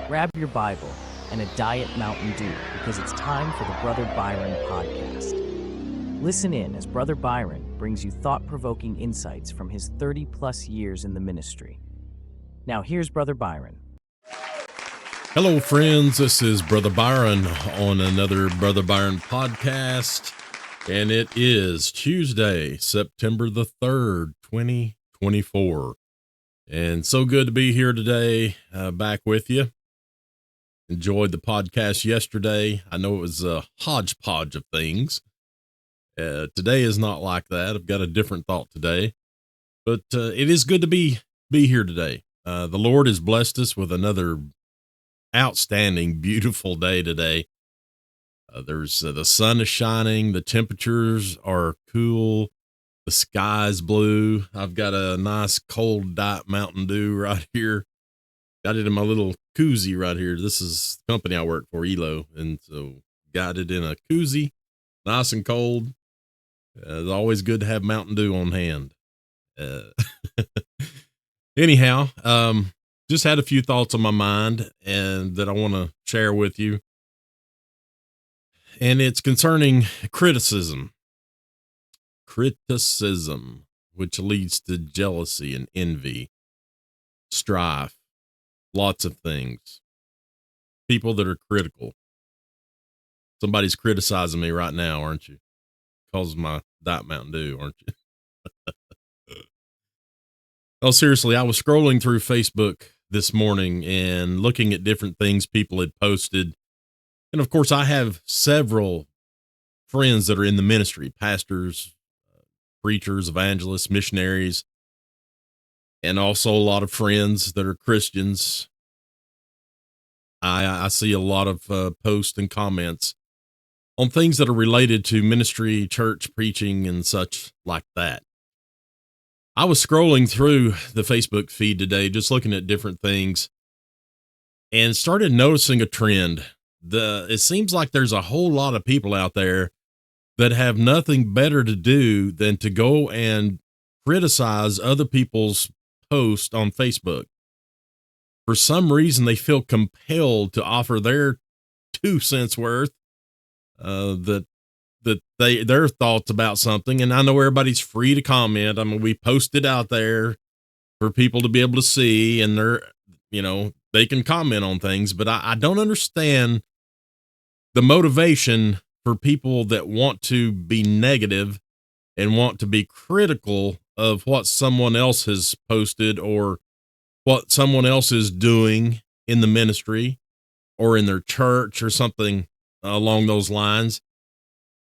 grab your Bible and a Diet Mountain Dew because it's time for the Brother Byron Podcast. Listen in as Brother Byron brings you thought-provoking insights from his 30-plus years in the ministry. Now here's Brother Byron. Hello, friends. This is Brother Byron on another Brother Byron Podcast, and it is Tuesday, September the 3rd, 2024. And so good to be here today, back with you. Enjoyed the podcast yesterday. I know it was a hodgepodge of things. Today is not like that. I've got a different thought today, but it is good to be here today. The Lord has blessed us with another outstanding, beautiful day today. There's the sun is shining. The temperatures are cool. The sky's blue. I've got a nice cold Diet Mountain Dew right here. Got it in my little koozie right here. This is the company I work for, ELO. And so got it in a koozie, nice and cold. It's always good to have Mountain Dew on hand. Anyhow, just had a few thoughts on my mind and that I want to share with you. And it's concerning criticism, which leads to jealousy and envy, strife, lots of things. People that are critical. Somebody's criticizing me right now, aren't you? Because of my Diet Mountain Dew, aren't you? Oh, seriously, I was scrolling through Facebook this morning and looking at different things people had posted. And of course, I have several friends that are in the ministry, pastors, preachers, evangelists, missionaries, and also a lot of friends that are Christians. I see a lot of posts and comments on things that are related to ministry, church, preaching, and such like that. I was scrolling through the Facebook feed today, just looking at different things, and started noticing a trend. It seems like there's a whole lot of people out there that have nothing better to do than to go and criticize other people's posts on Facebook. For some reason, they feel compelled to offer their 2 cents worth, their thoughts about something. And I know everybody's free to comment. I mean, we post it out there for people to be able to see, and they can comment on things, but I don't understand the motivation for people that want to be negative and want to be critical of what someone else has posted or what someone else is doing in the ministry or in their church or something along those lines.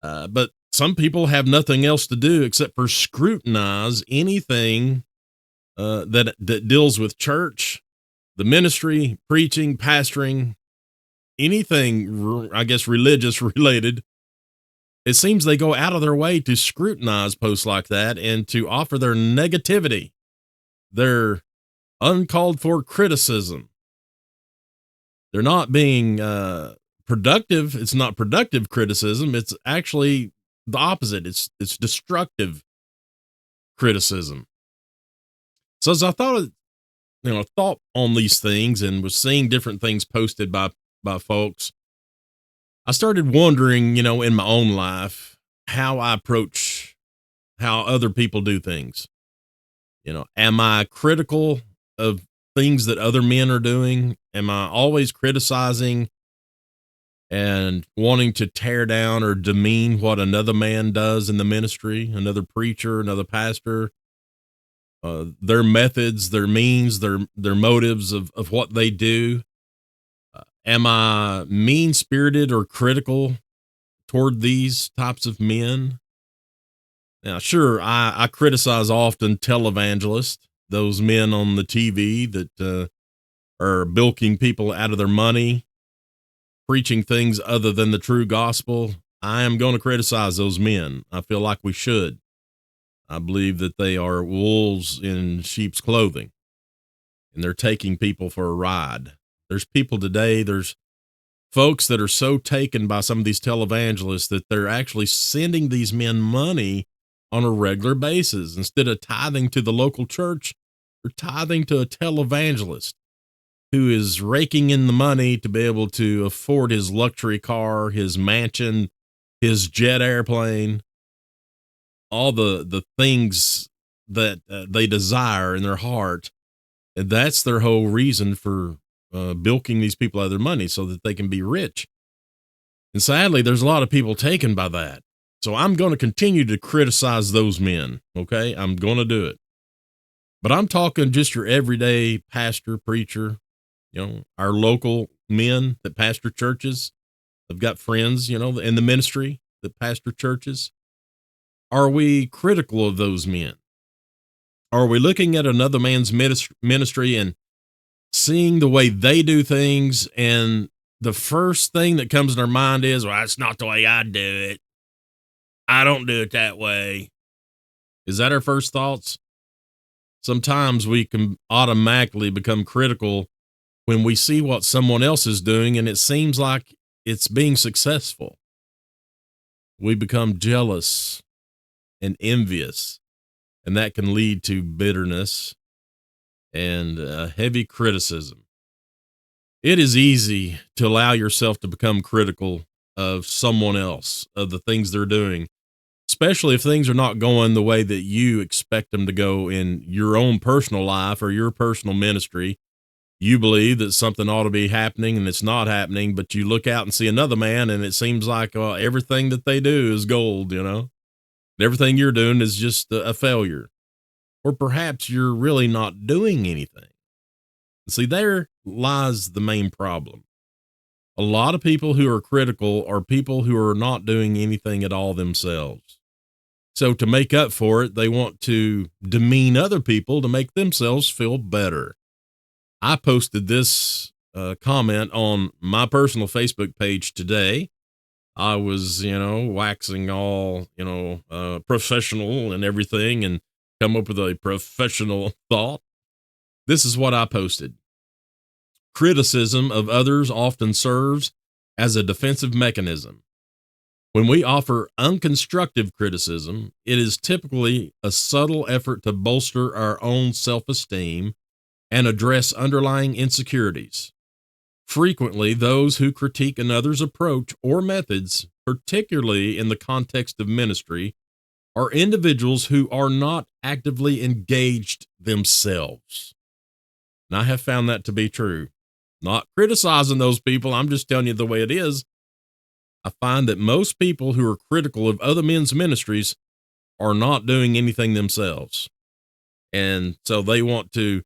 But some people have nothing else to do except for scrutinize anything that deals with church, the ministry, preaching, pastoring, anything, I guess, religious related. It seems they go out of their way to scrutinize posts like that and to offer their negativity, their uncalled for criticism. They're not being productive. It's not productive criticism. It's actually the opposite. It's destructive criticism. So as I thought on these things and was seeing different things posted by folks, I started wondering, in my own life, how I approach how other people do things. Am I critical of things that other men are doing? Am I always criticizing and wanting to tear down or demean what another man does in the ministry, another preacher, another pastor, their methods, their means, their motives of what they do? Am I mean-spirited or critical toward these types of men? Now, sure, I criticize often televangelists, those men on the TV that are bilking people out of their money, preaching things other than the true gospel. I am going to criticize those men. I feel like we should. I believe that they are wolves in sheep's clothing, and they're taking people for a ride. There's people today, there's folks that are so taken by some of these televangelists that they're actually sending these men money on a regular basis. Instead of tithing to the local church, they're tithing to a televangelist. who is raking in the money to be able to afford his luxury car, his mansion, his jet airplane, all the things that they desire in their heart. And that's their whole reason for bilking these people out of their money so that they can be rich. And sadly, there's a lot of people taken by that. So I'm going to continue to criticize those men. Okay. I'm going to do it. But I'm talking just your everyday pastor, preacher, our local men that pastor churches. I've got friends, in the ministry that pastor churches. Are we critical of those men? Are we looking at another man's ministry and seeing the way they do things, and the first thing that comes in our mind is, well, that's not the way I do it. I don't do it that way. Is that our first thoughts? Sometimes we can automatically become critical when we see what someone else is doing and it seems like it's being successful. We become jealous and envious, and that can lead to bitterness and heavy criticism. It is easy to allow yourself to become critical of someone else, of the things they're doing, especially if things are not going the way that you expect them to go in your own personal life or your personal ministry. You believe that something ought to be happening and it's not happening, but you look out and see another man and it seems like everything that they do is gold, everything you're doing is just a failure. Or perhaps you're really not doing anything. See, there lies the main problem. A lot of people who are critical are people who are not doing anything at all themselves. So to make up for it, they want to demean other people to make themselves feel better. I posted this comment on my personal Facebook page today. I was, waxing all, professional and everything and come up with a professional thought. This is what I posted. Criticism of others often serves as a defensive mechanism. When we offer unconstructive criticism, it is typically a subtle effort to bolster our own self-esteem and address underlying insecurities. Frequently, those who critique another's approach or methods, particularly in the context of ministry, are individuals who are not actively engaged themselves. And I have found that to be true. Not criticizing those people, I'm just telling you the way it is. I find that most people who are critical of other men's ministries are not doing anything themselves. And so they want to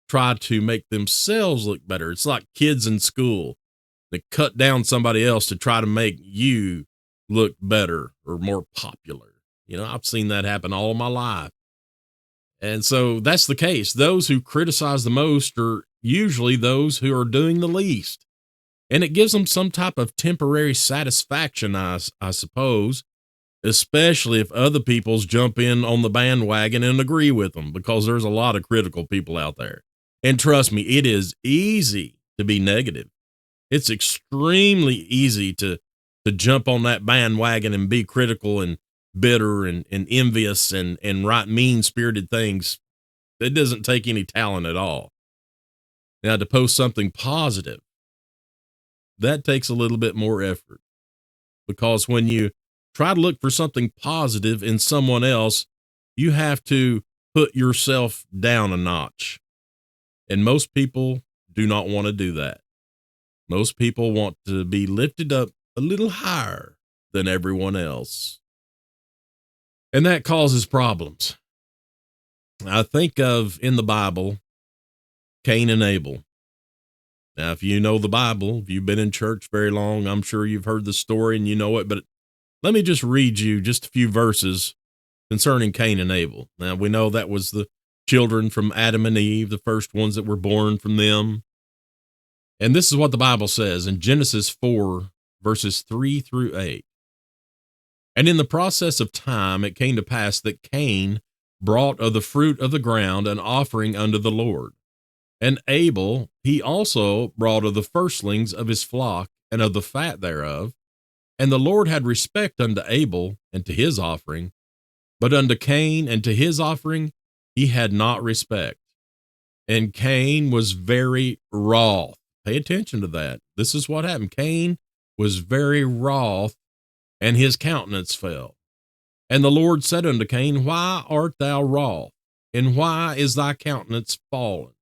try to make themselves look better. It's like kids in school. They cut down somebody else to try to make you look better or more popular. I've seen that happen all my life. And so that's the case. Those who criticize the most are usually those who are doing the least. And it gives them some type of temporary satisfaction, I suppose, especially if other people's jump in on the bandwagon and agree with them, because there's a lot of critical people out there. And trust me, it is easy to be negative. It's extremely easy to jump on that bandwagon and be critical and bitter and envious and write mean-spirited things. It doesn't take any talent at all. Now, to post something positive, that takes a little bit more effort, because when you try to look for something positive in someone else, you have to put yourself down a notch. And most people do not want to do that. Most people want to be lifted up a little higher than everyone else. And that causes problems. I think of in the Bible, Cain and Abel. Now, if you know the Bible, if you've been in church very long, I'm sure you've heard the story and you know it, but let me just read you just a few verses concerning Cain and Abel. Now, we know that was the children from Adam and Eve, the first ones that were born from them. And this is what the Bible says in Genesis 4, verses 3 through 8. And in the process of time, it came to pass that Cain brought of the fruit of the ground an offering unto the Lord. And Abel, he also brought of the firstlings of his flock and of the fat thereof. And the Lord had respect unto Abel and to his offering, but unto Cain and to his offering he had not respect. And Cain was very wroth. Pay attention to that. This is what happened. Cain was very wroth, and his countenance fell. And the Lord said unto Cain, Why art thou wroth? And why is thy countenance fallen?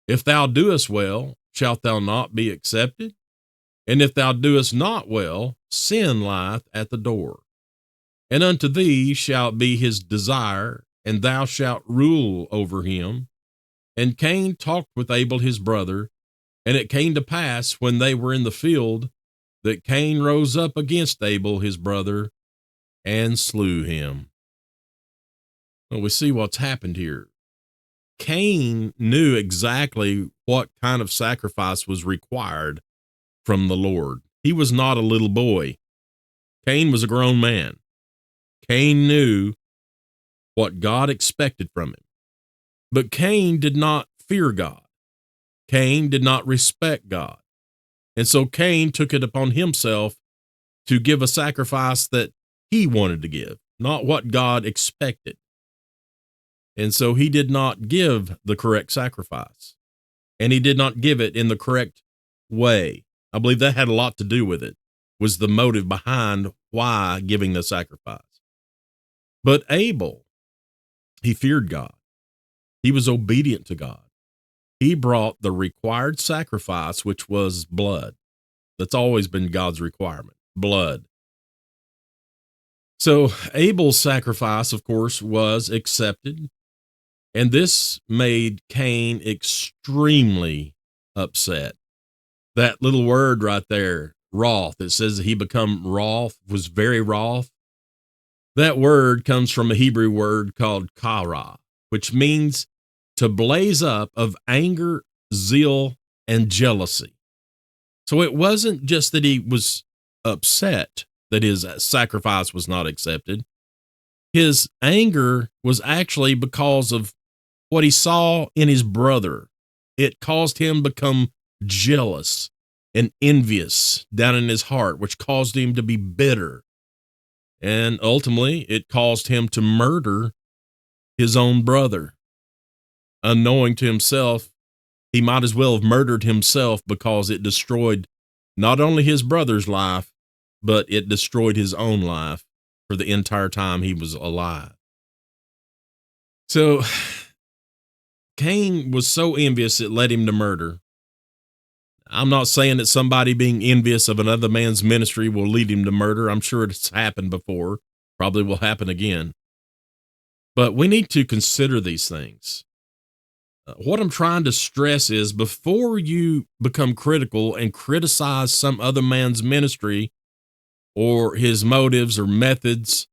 If thou doest well, shalt thou not be accepted? And if thou doest not well, sin lieth at the door. And unto thee shall be his desire, and thou shalt rule over him. And Cain talked with Abel his brother, and it came to pass when they were in the field that Cain rose up against Abel his brother and slew him. Well, we see what's happened here. Cain knew exactly what kind of sacrifice was required from the Lord. He was not a little boy. Cain was a grown man. Cain knew what God expected from him. But Cain did not fear God. Cain did not respect God. And so Cain took it upon himself to give a sacrifice that he wanted to give, not what God expected. And so he did not give the correct sacrifice, and he did not give it in the correct way. I believe that had a lot to do with it, was the motive behind why giving the sacrifice. But Abel, he feared God. He was obedient to God. He brought the required sacrifice, which was blood. That's always been God's requirement, blood. So Abel's sacrifice, of course, was accepted. And this made Cain extremely upset. That little word right there, wroth, it says that he become wroth, was very wroth. That word comes from a Hebrew word called kara, which means to blaze up of anger, zeal, and jealousy. So it wasn't just that he was upset that his sacrifice was not accepted. His anger was actually because of what he saw in his brother. It caused him to become jealous and envious down in his heart, which caused him to be bitter. And ultimately, it caused him to murder his own brother. Unknowing to himself, he might as well have murdered himself because it destroyed not only his brother's life, but it destroyed his own life for the entire time he was alive. So Cain was so envious it led him to murder. I'm not saying that somebody being envious of another man's ministry will lead him to murder. I'm sure it's happened before, probably will happen again. But we need to consider these things. What I'm trying to stress is before you become critical and criticize some other man's ministry or his motives or methods,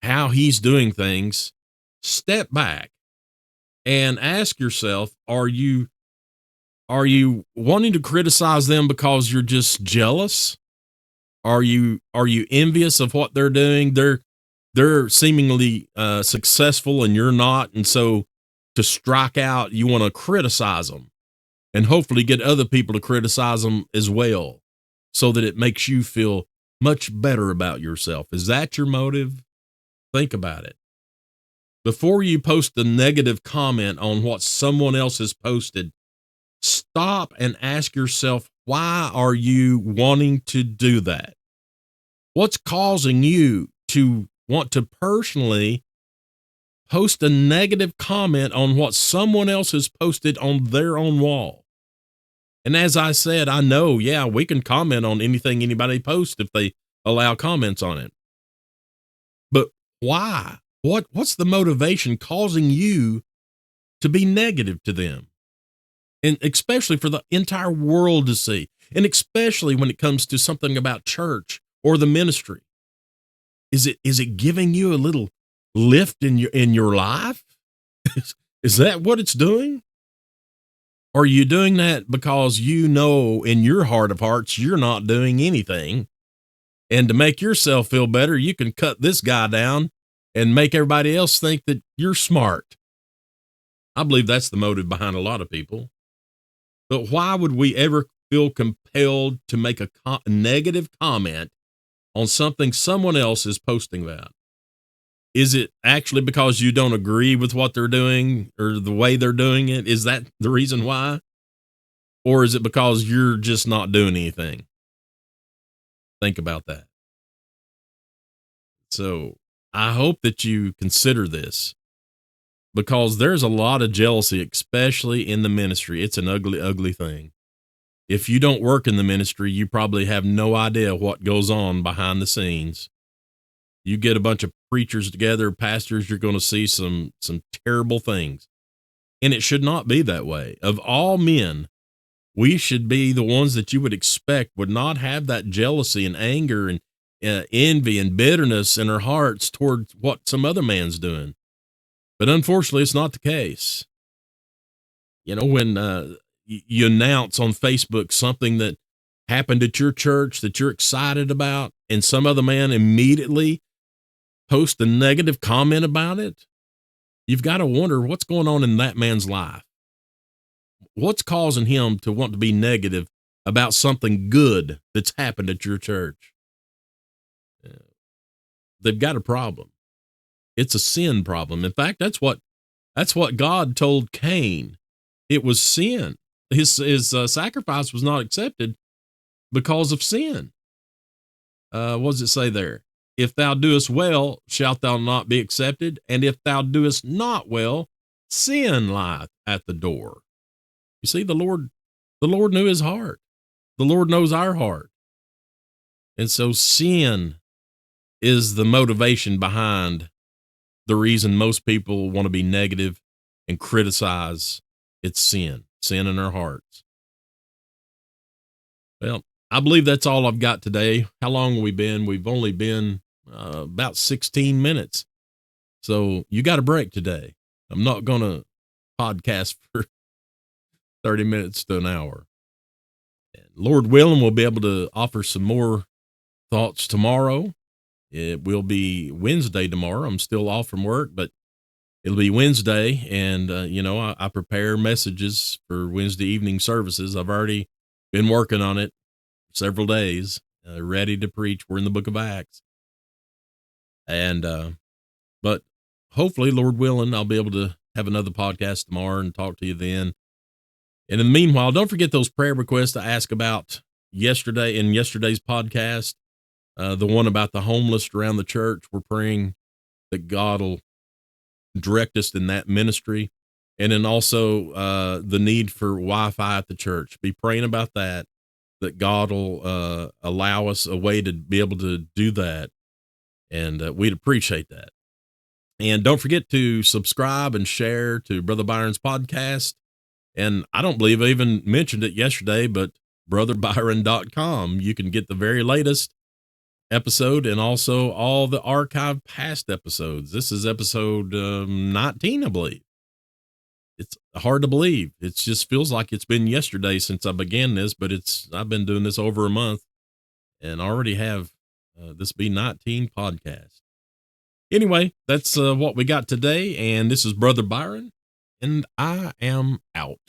how he's doing things, step back and ask yourself, are you wanting to criticize them because you're just jealous? Are you envious of what they're doing? They're seemingly successful and you're not, and so to strike out, you want to criticize them and hopefully get other people to criticize them as well, so that it makes you feel much better about yourself. Is that your motive? Think about it. Before you post a negative comment on what someone else has posted, stop and ask yourself, why are you wanting to do that? What's causing you to want to personally post a negative comment on what someone else has posted on their own wall? And as I said, I know, yeah, we can comment on anything anybody posts if they allow comments on it. But why? What's the motivation causing you to be negative to them? And especially for the entire world to see, and especially when it comes to something about church or the ministry. Is it giving you a little lift in your life? Is that what it's doing? Or are you doing that because you know in your heart of hearts you're not doing anything, and to make yourself feel better, you can cut this guy down and make everybody else think that you're smart? I believe that's the motive behind a lot of people. But why would we ever feel compelled to make a negative comment on something someone else is posting about? Is it actually because you don't agree with what they're doing or the way they're doing it? Is that the reason why? Or is it because you're just not doing anything? Think about that. So I hope that you consider this, because there's a lot of jealousy, especially in the ministry. It's an ugly, ugly thing. If you don't work in the ministry, you probably have no idea what goes on behind the scenes. You get a bunch of preachers together, pastors, you're going to see some terrible things. And it should not be that way. Of all men, we should be the ones that you would expect would not have that jealousy and anger and envy and bitterness in our hearts towards what some other man's doing. But unfortunately, it's not the case. You know, when you announce on Facebook something that happened at your church that you're excited about, and some other man immediately posts a negative comment about it, you've got to wonder what's going on in that man's life. What's causing him to want to be negative about something good that's happened at your church? They've got a problem. It's a sin problem. In fact, that's what God told Cain. It was sin. His sacrifice was not accepted because of sin. What does it say there? If thou doest well, shalt thou not be accepted, and if thou doest not well, sin lieth at the door. You see, the Lord knew his heart. The Lord knows our heart. And so sin is the motivation behind the reason most people want to be negative and criticize. It's sin in our hearts. Well, I believe that's all I've got today. How long have we been? We've only been about 16 minutes. So you got a break today. I'm not going to podcast for 30 minutes to an hour. And Lord willing, we'll be able to offer some more thoughts tomorrow. It will be Wednesday tomorrow. I'm still off from work, but it'll be Wednesday. And, I prepare messages for Wednesday evening services. I've already been working on it several days, ready to preach. We're in the book of Acts. And, but hopefully, Lord willing, I'll be able to have another podcast tomorrow and talk to you then. And in the meanwhile, don't forget those prayer requests I asked about yesterday's podcast. The one about the homeless around the church. We're praying that God will direct us in that ministry. And then also the need for Wi-Fi at the church. Be praying about that God will allow us a way to be able to do that. And we'd appreciate that. And don't forget to subscribe and share to Brother Byron's podcast. And I don't believe I even mentioned it yesterday, but brotherbyron.com. You can get the very latest episode and also all the archived past episodes. This is episode 19, I believe. It's hard to believe. It just feels like it's been yesterday since I began this, but I've been doing this over a month and already have this B19 podcast. Anyway, that's what we got today. And this is Brother Byron, and I am out.